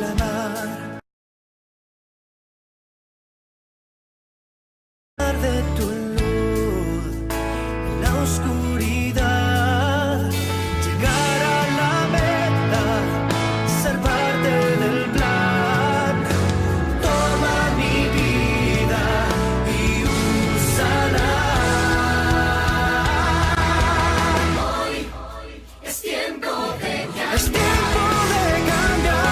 clamar de tu luz en la oscuridad, llegar a la meta, ser parte del plan. Toma mi vida y úsala. Hoy es tiempo de cambiar. Es tiempo de cambiar.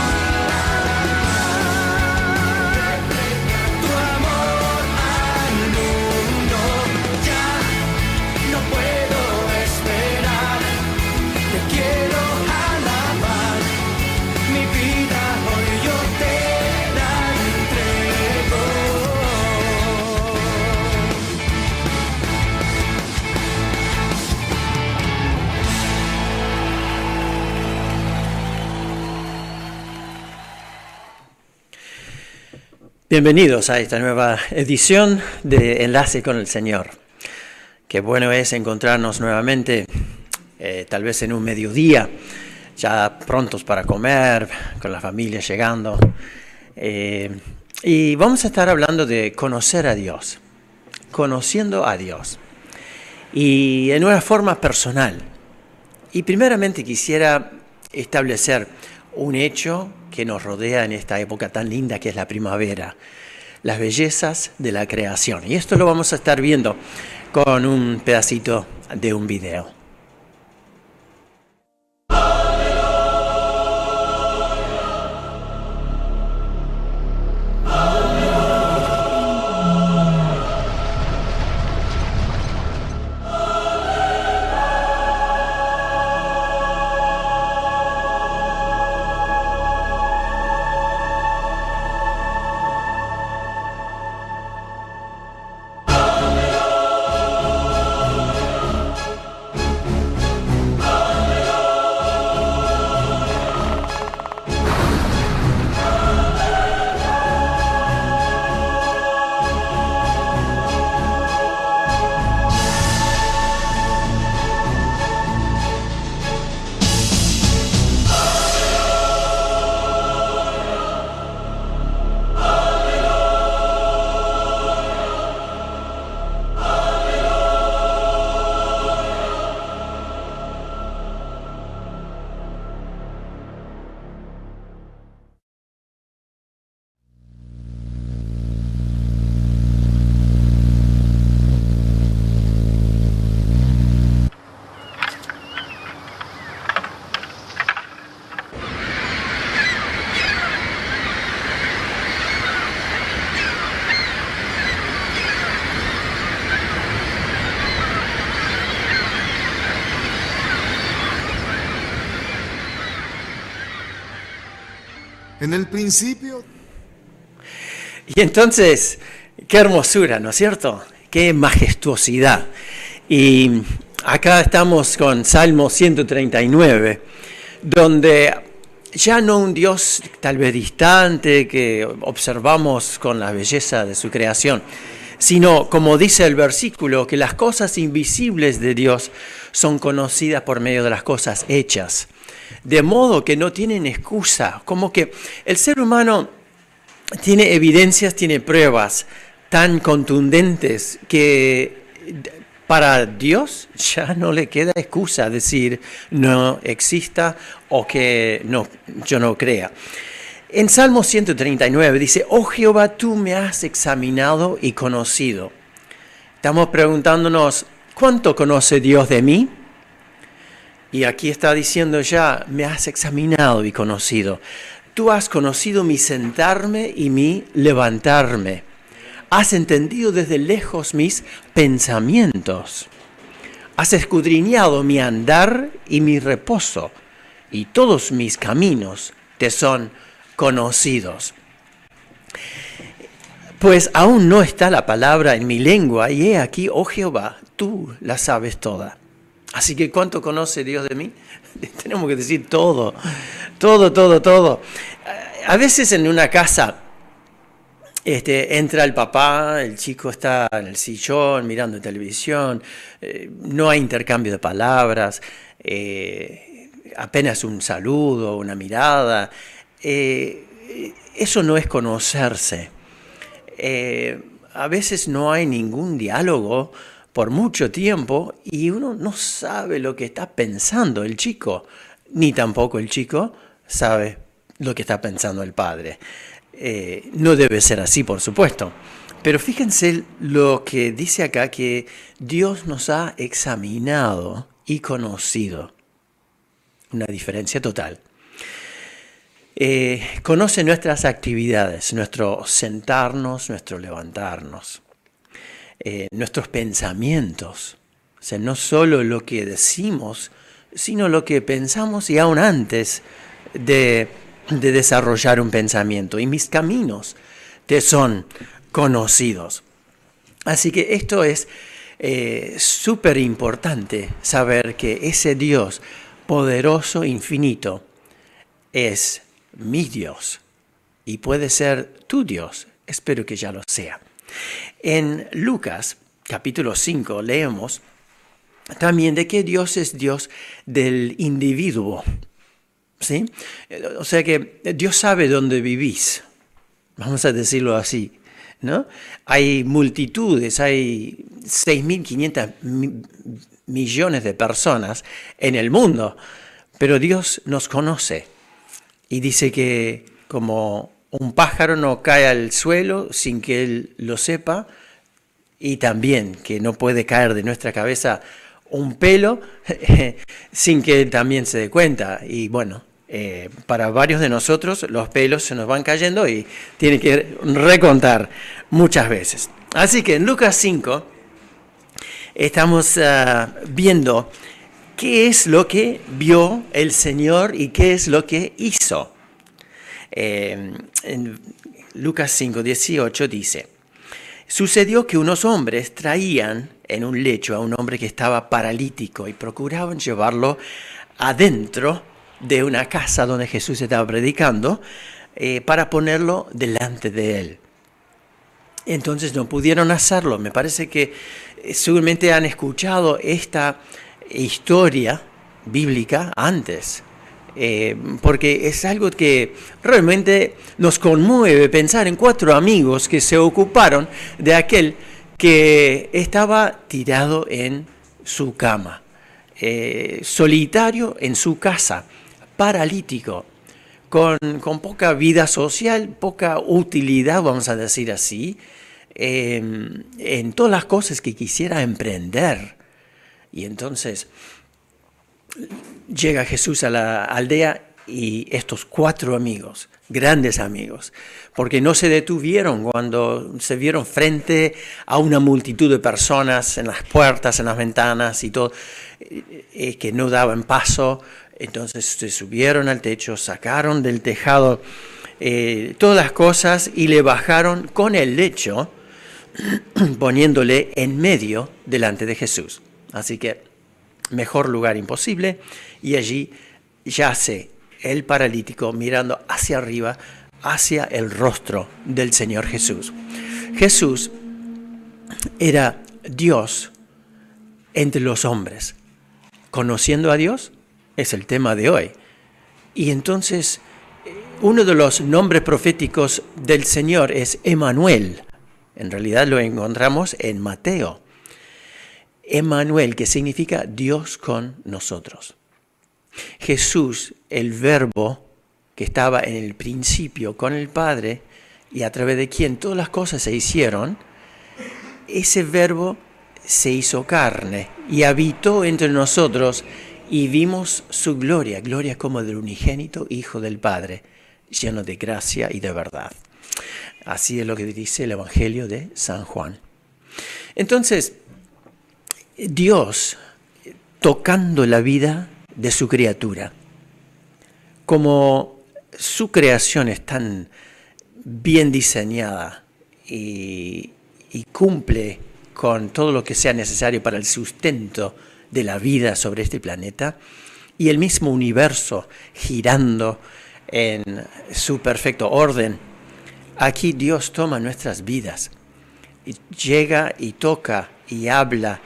Tu amor al mundo, ya no puedo esperar. Te quiero alabar, mi vida hoy yo te la entrego. Bienvenidos a esta nueva edición de Enlace con el Señor. Qué bueno es encontrarnos nuevamente, tal vez en un mediodía, ya prontos para comer, con la familia llegando. Y vamos a estar hablando de conocer a Dios, conociendo a Dios, y en una forma personal. Y primeramente quisiera establecer un hecho que nos rodea en esta época tan linda que es la primavera, las bellezas de la creación. Y esto lo vamos a estar viendo con un pedacito de un video. En el principio. Y entonces, qué hermosura, ¿no es cierto? Qué majestuosidad. Y acá estamos con Salmo 139, donde ya no un Dios tal vez distante que observamos con la belleza de su creación, sino, como dice el versículo, que las cosas invisibles de Dios son conocidas por medio de las cosas hechas. De modo que no tienen excusa, como que el ser humano tiene evidencias, tiene pruebas tan contundentes que para Dios ya no le queda excusa decir no exista o que no, yo no crea. En Salmo 139 dice, oh Jehová, tú me has examinado y conocido. Estamos preguntándonos, ¿cuánto conoce Dios de mí? Y aquí está diciendo ya, me has examinado y conocido. Tú has conocido mi sentarme y mi levantarme. Has entendido desde lejos mis pensamientos. Has escudriñado mi andar y mi reposo. Y todos mis caminos te son conocidos. Pues aún no está la palabra en mi lengua, y he aquí, oh Jehová, tú la sabes toda. Así que, ¿cuánto conoce Dios de mí? Tenemos que decir todo. A veces en una casa entra el papá, el chico está en el sillón mirando televisión, no hay intercambio de palabras, apenas un saludo, una mirada. eso no es conocerse. A veces no hay ningún diálogo por mucho tiempo y uno no sabe lo que está pensando el chico, ni tampoco el chico sabe lo que está pensando el padre. No debe ser así, por supuesto. Pero fíjense lo que dice acá, que Dios nos ha examinado y conocido. Una diferencia total. Conoce nuestras actividades, nuestro sentarnos, nuestro levantarnos, nuestros pensamientos. O sea, no solo lo que decimos, sino lo que pensamos y aún antes de desarrollar un pensamiento. Y mis caminos te son conocidos. Así que esto es súper importante, saber que ese Dios poderoso, infinito, es mi Dios y puede ser tu Dios. Espero que ya lo sea. En Lucas capítulo 5 leemos también de que Dios es Dios del individuo. ¿Sí? O sea que Dios sabe dónde vivís. Vamos a decirlo así, ¿no? Hay multitudes, hay 6.500 millones de personas en el mundo, pero Dios nos conoce y dice que como un pájaro no cae al suelo sin que Él lo sepa, y también que no puede caer de nuestra cabeza un pelo sin que Él también se dé cuenta. Y bueno, para varios de nosotros los pelos se nos van cayendo y tiene que recontar muchas veces. Así que en Lucas 5 estamos viendo qué es lo que vio el Señor y qué es lo que hizo. En Lucas 5, 18 dice: sucedió que unos hombres traían en un lecho a un hombre que estaba paralítico y procuraban llevarlo adentro de una casa donde Jesús estaba predicando para ponerlo delante de él. Entonces no pudieron hacerlo. Me parece que seguramente han escuchado esta historia bíblica antes, porque es algo que realmente nos conmueve pensar en 4 amigos que se ocuparon de aquel que estaba tirado en su cama, solitario en su casa, paralítico, con poca vida social, poca utilidad, vamos a decir así, en todas las cosas que quisiera emprender. Y entonces llega Jesús a la aldea y estos 4 amigos, grandes amigos, porque no se detuvieron cuando se vieron frente a una multitud de personas en las puertas, en las ventanas y todo, que no daban paso. Entonces se subieron al techo, sacaron del tejado todas las cosas y le bajaron con el lecho, poniéndole en medio delante de Jesús. Así que mejor lugar imposible, y allí yace el paralítico mirando hacia arriba, hacia el rostro del Señor Jesús. Jesús era Dios entre los hombres. Conociendo a Dios es el tema de hoy. Y entonces uno de los nombres proféticos del Señor es Emmanuel. En realidad lo encontramos en Mateo. Emmanuel, que significa Dios con nosotros. Jesús, el verbo que estaba en el principio con el Padre y a través de quien todas las cosas se hicieron, ese verbo se hizo carne y habitó entre nosotros y vimos su gloria, gloria como del unigénito Hijo del Padre, lleno de gracia y de verdad. Así es lo que dice el Evangelio de San Juan. Entonces, Dios tocando la vida de su criatura, como su creación es tan bien diseñada y cumple con todo lo que sea necesario para el sustento de la vida sobre este planeta, y el mismo universo girando en su perfecto orden, aquí Dios toma nuestras vidas, y llega y toca y habla,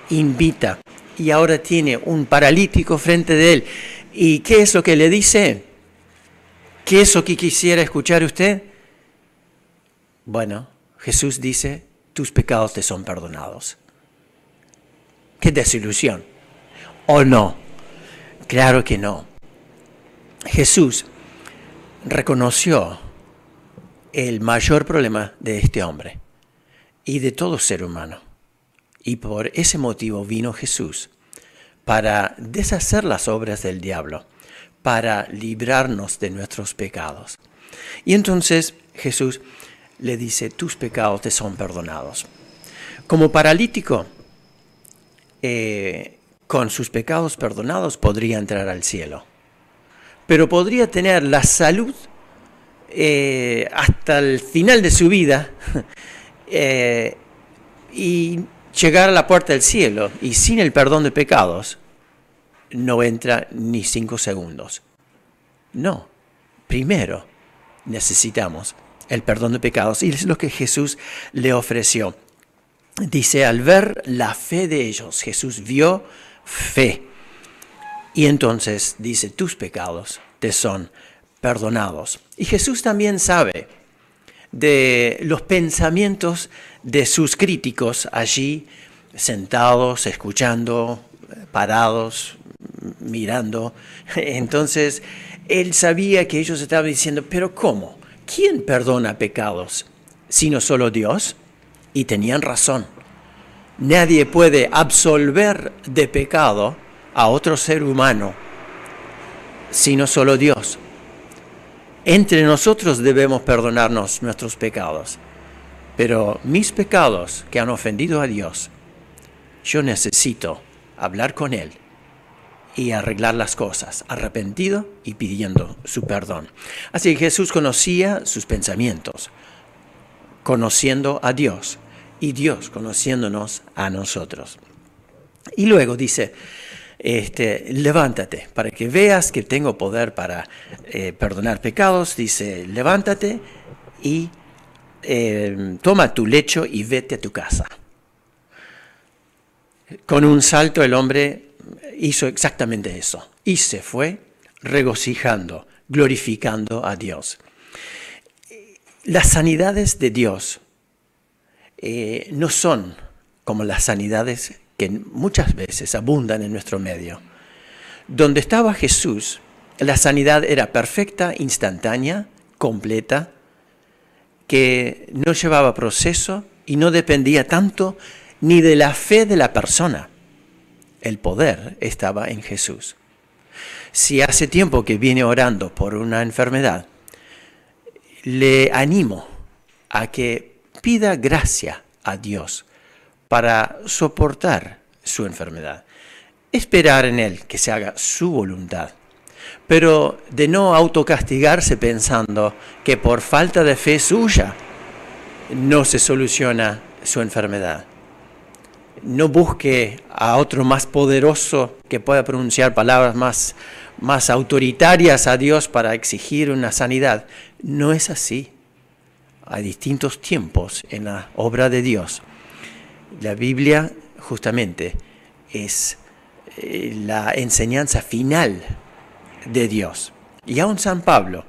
invita, y ahora tiene un paralítico frente de él. ¿Y qué es lo que le dice? ¿Qué es lo que quisiera escuchar usted? Bueno, Jesús dice, tus pecados te son perdonados. ¡Qué desilusión! ¿O no? Claro que no. Jesús reconoció el mayor problema de este hombre y de todo ser humano. Y por ese motivo vino Jesús para deshacer las obras del diablo, para librarnos de nuestros pecados. Y entonces Jesús le dice, tus pecados te son perdonados. Como paralítico, con sus pecados perdonados podría entrar al cielo, pero podría tener la salud hasta el final de su vida y llegar a la puerta del cielo, y sin el perdón de pecados no entra ni 5 segundos. No, primero necesitamos el perdón de pecados, y es lo que Jesús le ofreció. Dice, al ver la fe de ellos, Jesús vio fe. Y entonces dice, tus pecados te son perdonados. Y Jesús también sabe de los pensamientos de sus críticos allí, sentados, escuchando, parados, mirando. Entonces, él sabía que ellos estaban diciendo, pero ¿cómo? ¿Quién perdona pecados sino solo Dios? Y tenían razón. Nadie puede absolver de pecado a otro ser humano, sino solo Dios. Entre nosotros debemos perdonarnos nuestros pecados, pero mis pecados que han ofendido a Dios, yo necesito hablar con Él y arreglar las cosas, arrepentido y pidiendo su perdón. Así que Jesús conocía sus pensamientos, conociendo a Dios, y Dios conociéndonos a nosotros. Y luego dice, levántate, para que veas que tengo poder para perdonar pecados. Dice, levántate y toma tu lecho y vete a tu casa. Con un salto el hombre hizo exactamente eso, y se fue regocijando, glorificando a Dios. Las sanidades de Dios no son como las sanidades que muchas veces abundan en nuestro medio. Donde estaba Jesús, la sanidad era perfecta, instantánea, completa, que no llevaba proceso y no dependía tanto ni de la fe de la persona. El poder estaba en Jesús. Si hace tiempo que viene orando por una enfermedad, le animo a que pida gracia a Dios para soportar su enfermedad. Esperar en Él que se haga su voluntad, pero de no autocastigarse pensando que por falta de fe suya no se soluciona su enfermedad. No busque a otro más poderoso que pueda pronunciar palabras más autoritarias a Dios para exigir una sanidad. No es así. Hay distintos tiempos en la obra de Dios. La Biblia justamente es la enseñanza final de Dios. Y aún San Pablo,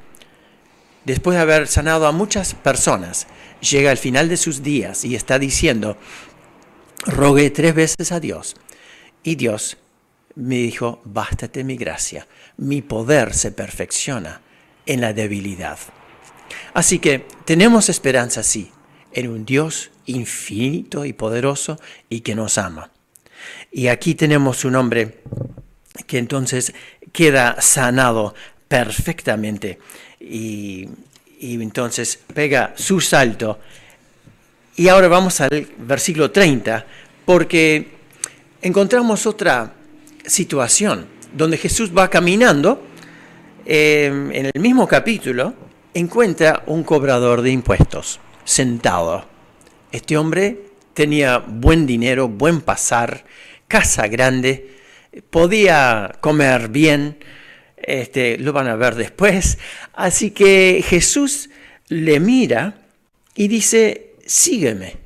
después de haber sanado a muchas personas, llega al final de sus días y está diciendo, rogué 3 veces a Dios, y Dios me dijo, bástate mi gracia, mi poder se perfecciona en la debilidad. Así que tenemos esperanza, sí, en un Dios infinito y poderoso y que nos ama. Y aquí tenemos un hombre que entonces queda sanado perfectamente y entonces pega su salto. Y ahora vamos al versículo 30, porque encontramos otra situación donde Jesús va caminando. En el mismo capítulo encuentra un cobrador de impuestos sentado. Este hombre tenía buen dinero, buen pasar, casa grande, podía comer bien, lo van a ver después. Así que Jesús le mira y dice, sígueme.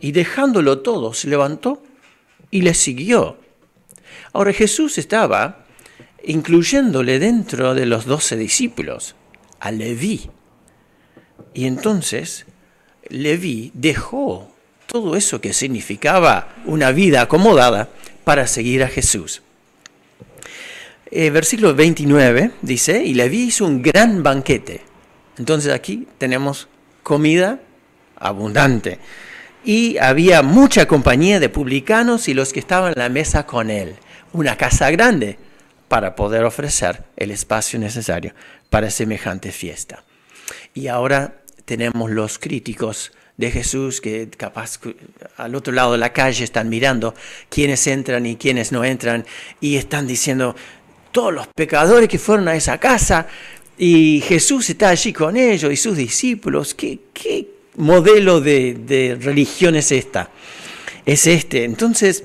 Y dejándolo todo, se levantó y le siguió. Ahora Jesús estaba incluyéndole dentro de los 12 discípulos, a Leví. Y entonces Leví dejó todo eso que significaba una vida acomodada para seguir a Jesús. Versículo 29 dice, y Leví hizo un gran banquete. Entonces aquí tenemos comida abundante. Y había mucha compañía de publicanos y los que estaban en la mesa con él. Una casa grande para poder ofrecer el espacio necesario para semejante fiesta. Y ahora tenemos los críticos de Jesús que capaz al otro lado de la calle están mirando quiénes entran y quiénes no entran y están diciendo todos los pecadores que fueron a esa casa y Jesús está allí con ellos y sus discípulos. ¿Qué modelo de religión es esta? Es este. Entonces,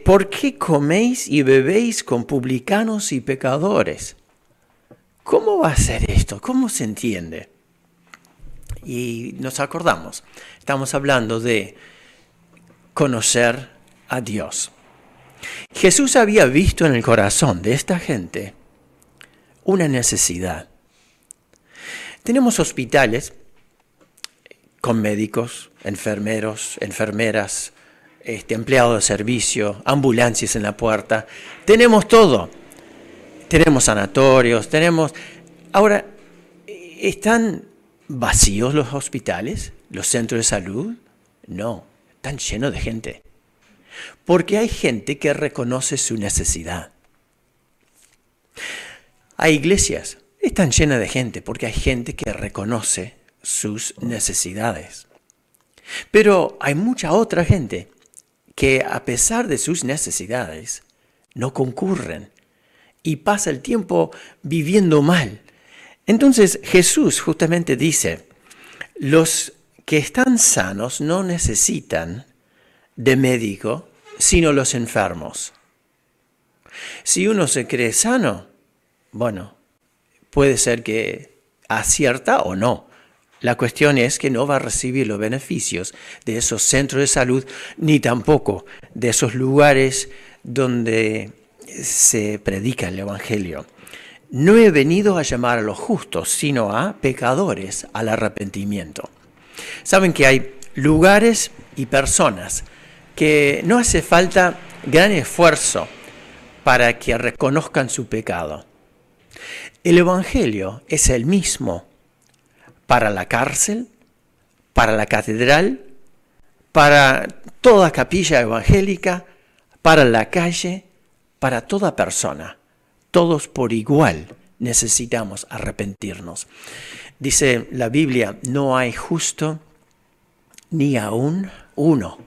¿por qué coméis y bebéis con publicanos y pecadores? ¿Cómo va a ser esto? ¿Cómo se entiende? Y nos acordamos, estamos hablando de conocer a Dios. Jesús había visto en el corazón de esta gente una necesidad. Tenemos hospitales con médicos, enfermeros, enfermeras, empleados de servicio, ambulancias en la puerta. Tenemos todo. Tenemos sanatorios, Ahora, ¿están vacíos los hospitales, los centros de salud? No, están llenos de gente. Porque hay gente que reconoce su necesidad. Hay iglesias, están llenas de gente porque hay gente que reconoce sus necesidades. Pero hay mucha otra gente que a pesar de sus necesidades no concurren y pasa el tiempo viviendo mal. Entonces Jesús justamente dice, los que están sanos no necesitan de médico, sino los enfermos. Si uno se cree sano, bueno, puede ser que acierta o no. La cuestión es que no va a recibir los beneficios de esos centros de salud, ni tampoco de esos lugares donde se predica el Evangelio. No he venido a llamar a los justos, sino a pecadores al arrepentimiento. Saben que hay lugares y personas que no hace falta gran esfuerzo para que reconozcan su pecado. El Evangelio es el mismo para la cárcel, para la catedral, para toda capilla evangélica, para la calle, para toda persona. Todos por igual necesitamos arrepentirnos. Dice la Biblia, no hay justo ni aún uno.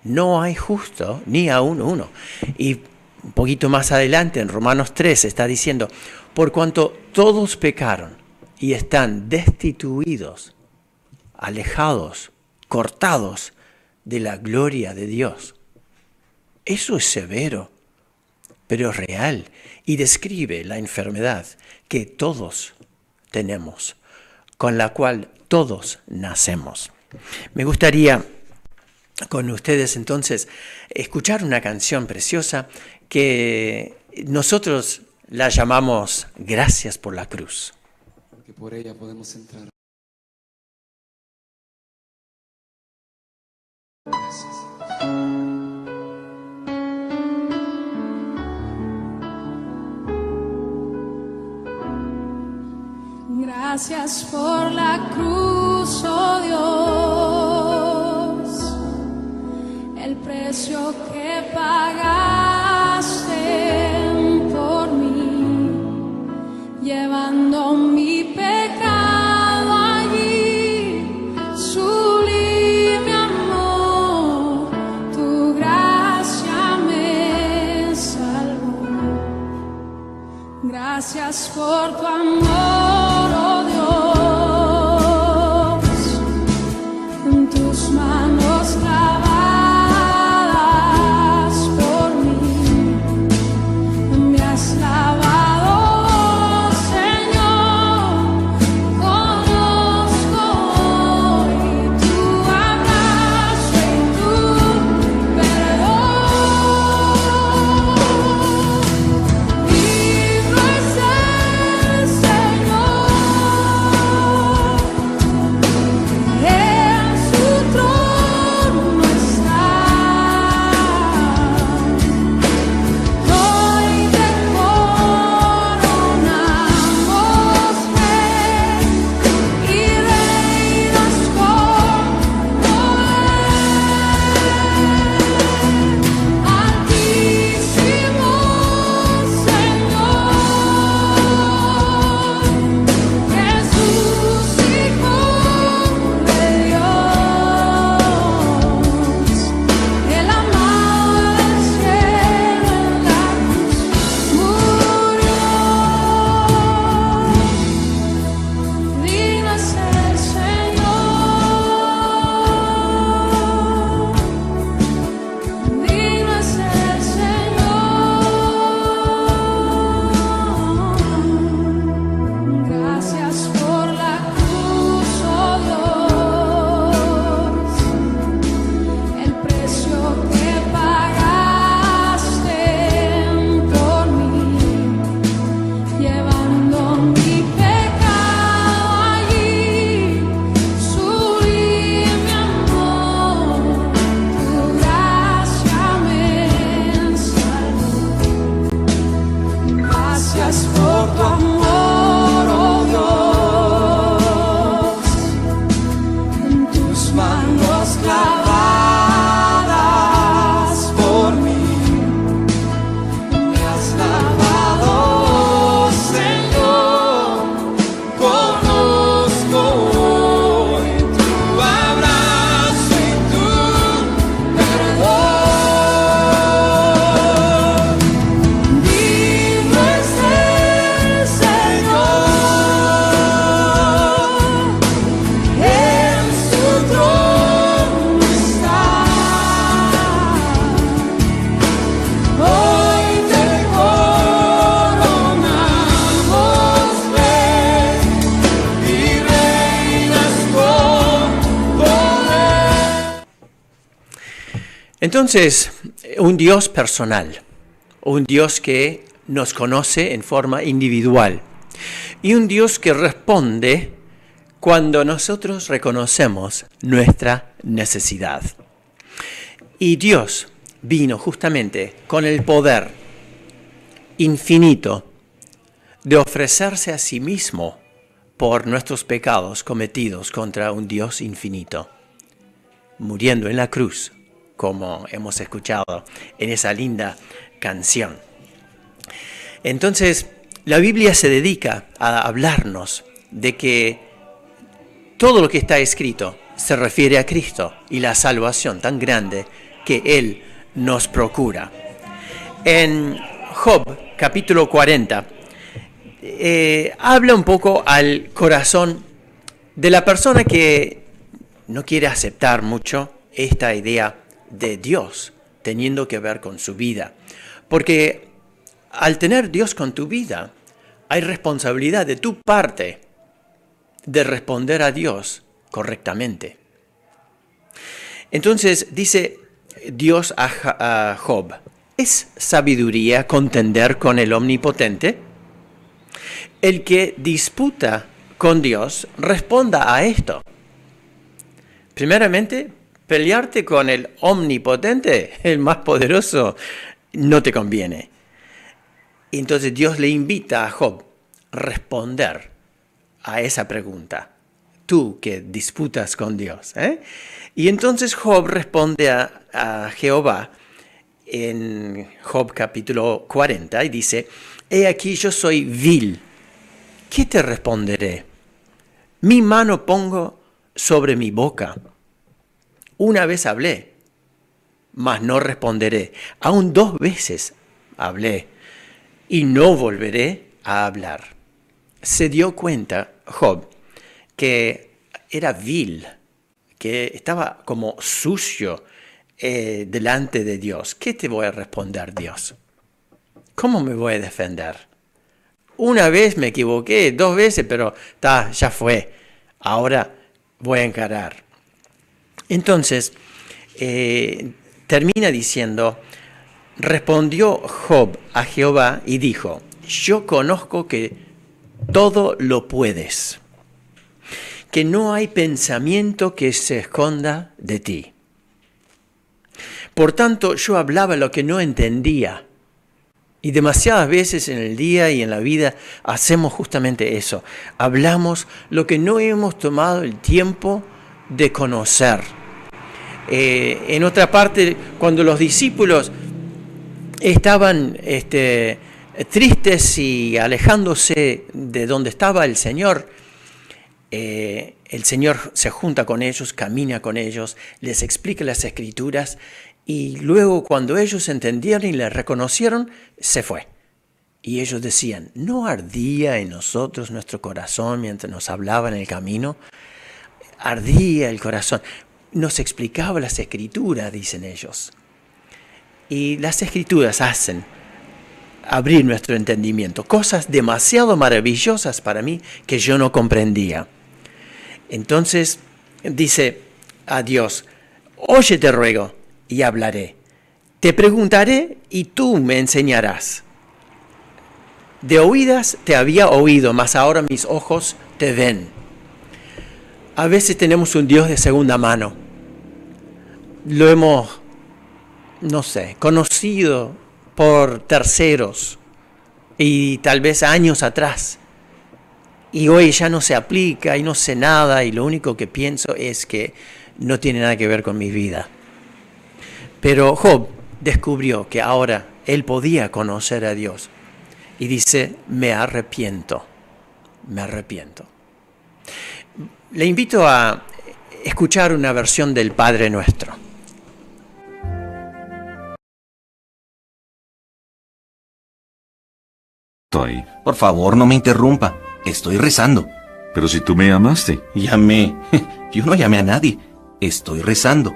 No hay justo ni aún uno. Y un poquito más adelante, en Romanos 3, está diciendo, por cuanto todos pecaron y están destituidos, alejados, cortados de la gloria de Dios. Eso es severo, pero real, y describe la enfermedad que todos tenemos, con la cual todos nacemos. Me gustaría con ustedes entonces escuchar una canción preciosa que nosotros la llamamos Gracias por la cruz. Porque por ella podemos entrar. Gracias. Gracias por la cruz, oh Dios, el precio que pagaste por mí, llevando mi pecado allí, sublime amor, tu gracia me salvó. Gracias por tu amor. por tu amor, oh Dios, en tus manos clavadas por mí, me has lavado, Señor, conozco hoy tu abrazo y tu perdón. Digno es el Señor, en su trono está. Hoy te coronamos, Rey, y reinas con poder. Entonces, un Dios personal, un Dios que nos conoce en forma individual y un Dios que responde cuando nosotros reconocemos nuestra necesidad. Y Dios vino justamente con el poder infinito de ofrecerse a sí mismo por nuestros pecados cometidos contra un Dios infinito, muriendo en la cruz, como hemos escuchado en esa linda canción. Entonces, la Biblia se dedica a hablarnos de que todo lo que está escrito se refiere a Cristo y la salvación tan grande que Él nos procura. En Job, capítulo 40, habla un poco al corazón de la persona que no quiere aceptar mucho esta idea de Dios teniendo que ver con su vida. Porque al tener Dios con tu vida, hay responsabilidad de tu parte de responder a Dios correctamente. Entonces dice Dios a Job: ¿es sabiduría contender con el Omnipotente? El que disputa con Dios, responda a esto. Primeramente, pelearte con el Omnipotente, el más poderoso, no te conviene. Entonces Dios le invita a Job a responder a esa pregunta. Tú que disputas con Dios. Y entonces Job responde a Jehová en Job capítulo 40 y dice: he aquí yo soy vil. ¿Qué te responderé? Mi mano pongo sobre mi boca. Una vez hablé, mas no responderé. Aún 2 veces hablé, y no volveré a hablar. Se dio cuenta Job que era vil, que estaba como sucio delante de Dios. ¿Qué te voy a responder, Dios? ¿Cómo me voy a defender? Una vez me equivoqué, 2 veces, pero ya fue. Ahora voy a encarar. Entonces, termina diciendo: respondió Job a Jehová y dijo: yo conozco que todo lo puedes, que no hay pensamiento que se esconda de ti. Por tanto, yo hablaba lo que no entendía. Y demasiadas veces en el día y en la vida hacemos justamente eso. Hablamos lo que no hemos tomado el tiempo de conocer. En otra parte, cuando los discípulos estaban tristes y alejándose de donde estaba el Señor se junta con ellos, camina con ellos, les explica las Escrituras, y luego cuando ellos entendieron y le reconocieron, se fue. Y ellos decían: ¿no ardía en nosotros nuestro corazón mientras nos hablaba en el camino? Ardía el corazón. Nos explicaba las Escrituras, dicen ellos. Y las Escrituras hacen abrir nuestro entendimiento. Cosas demasiado maravillosas para mí que yo no comprendía. Entonces dice a Dios: oye, te ruego, y hablaré. Te preguntaré y tú me enseñarás. De oídas te había oído, mas ahora mis ojos te ven. A veces tenemos un Dios de segunda mano. Lo hemos, conocido por terceros y tal vez años atrás. Y hoy ya no se aplica y no sé nada y lo único que pienso es que no tiene nada que ver con mi vida. Pero Job descubrió que ahora él podía conocer a Dios y dice, me arrepiento. Le invito a escuchar una versión del Padre Nuestro. Por favor, no me interrumpa. Estoy rezando. Pero si tú me llamaste. Llamé. Yo no llamé a nadie. Estoy rezando.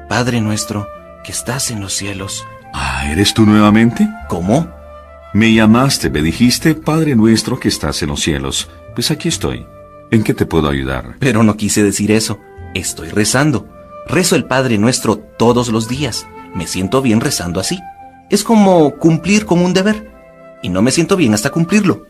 Padre nuestro, que estás en los cielos. Ah, ¿eres tú nuevamente? ¿Cómo? Me llamaste, me dijiste, Padre nuestro que estás en los cielos. Pues aquí estoy. ¿En qué te puedo ayudar? Pero no quise decir eso. Estoy rezando. Rezo el Padre Nuestro todos los días. Me siento bien rezando así. Es como cumplir con un deber. Y no me siento bien hasta cumplirlo.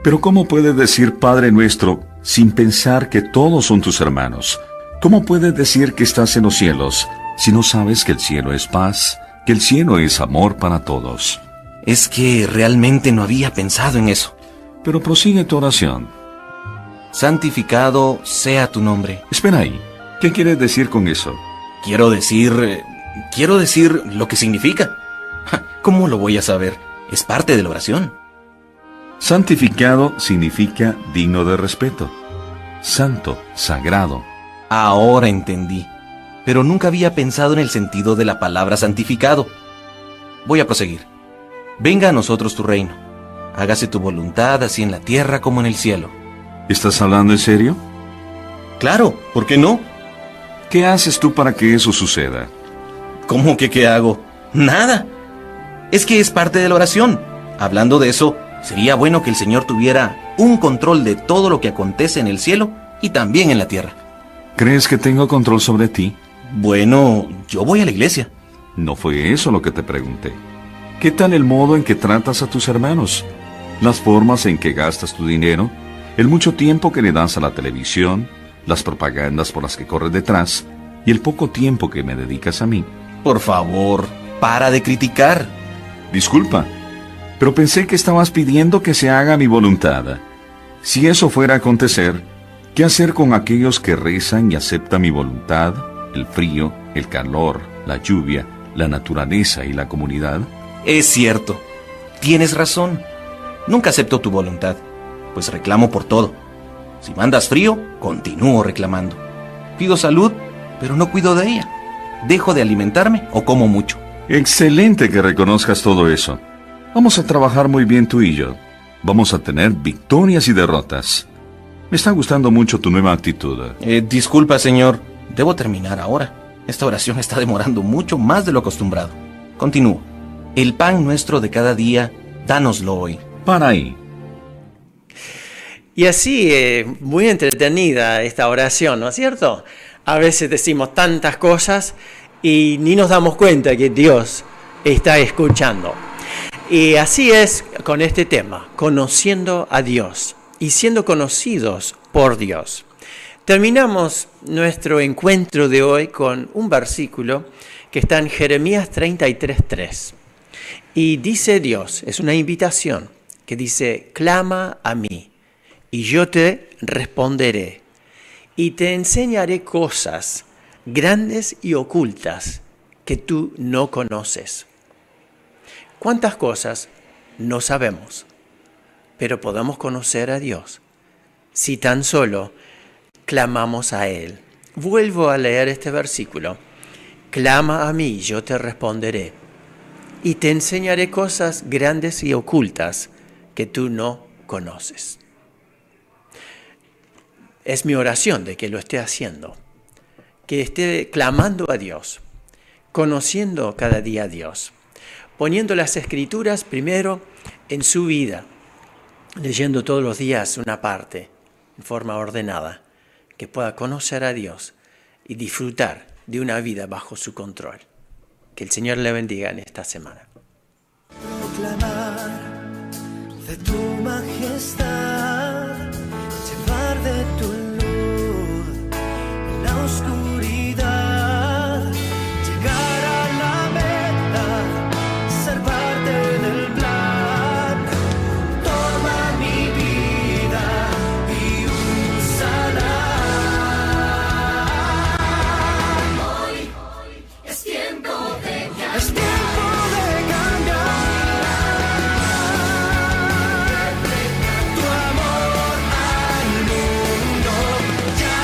Pero ¿cómo puedes decir Padre nuestro sin pensar que todos son tus hermanos? ¿Cómo puedes decir que estás en los cielos si no sabes que el cielo es paz, que el cielo es amor para todos? Es que realmente no había pensado en eso. Pero prosigue tu oración. Santificado sea tu nombre. Espera ahí. ¿Qué quieres decir con eso? Quiero decir lo que significa. ¿Cómo lo voy a saber? Es parte de la oración. Santificado significa digno de respeto. Santo, sagrado. Ahora entendí. Pero nunca había pensado en el sentido de la palabra santificado. Voy a proseguir. Venga a nosotros tu reino. Hágase tu voluntad así en la tierra como en el cielo. ¿Estás hablando en serio? Claro, ¿por qué no? ¿Qué haces tú para que eso suceda? ¿Cómo que qué hago? Nada. Es que es parte de la oración. Hablando de eso, sería bueno que el Señor tuviera un control de todo lo que acontece en el cielo y también en la tierra. ¿Crees que tengo control sobre ti? Bueno, yo voy a la iglesia. No fue eso lo que te pregunté. ¿Qué tal el modo en que tratas a tus hermanos? ¿Las formas en que gastas tu dinero? ¿El mucho tiempo que le das a la televisión? ¿Las propagandas por las que corres detrás? ¿Y el poco tiempo que me dedicas a mí? Por favor, para de criticar. Disculpa, pero pensé que estabas pidiendo que se haga mi voluntad. Si eso fuera a acontecer, ¿qué hacer con aquellos que rezan y aceptan mi voluntad? El frío, el calor, la lluvia, la naturaleza y la comunidad. Es cierto, tienes razón. Nunca acepto tu voluntad, pues reclamo por todo. Si mandas frío, continúo reclamando. Pido salud, pero no cuido de ella. Dejo de alimentarme o como mucho. Excelente que reconozcas todo eso. Vamos a trabajar muy bien tú y yo. Vamos a tener victorias y derrotas. Me está gustando mucho tu nueva actitud. Disculpa, señor. Debo terminar ahora. Esta oración está demorando mucho más de lo acostumbrado. Continúo. El pan nuestro de cada día, dánoslo hoy. Para ahí. Y así, muy entretenida esta oración, ¿no es cierto? A veces decimos tantas cosas y ni nos damos cuenta que Dios está escuchando. Y así es con este tema, conociendo a Dios y siendo conocidos por Dios. Terminamos nuestro encuentro de hoy con un versículo que está en Jeremías 33:3. Y dice Dios, es una invitación que dice, clama a mí y yo te responderé y te enseñaré cosas grandes y ocultas que tú no conoces. ¿Cuántas cosas no sabemos? Pero podemos conocer a Dios si tan solo clamamos a Él. Vuelvo a leer este versículo. Clama a mí, yo te responderé y te enseñaré cosas grandes y ocultas que tú no conoces. Es mi oración de que lo esté haciendo, que esté clamando a Dios, conociendo cada día a Dios, poniendo las Escrituras primero en su vida, leyendo todos los días una parte en forma ordenada, que pueda conocer a Dios y disfrutar de una vida bajo su control. Que el Señor le bendiga en esta semana. Proclamar de tu majestad.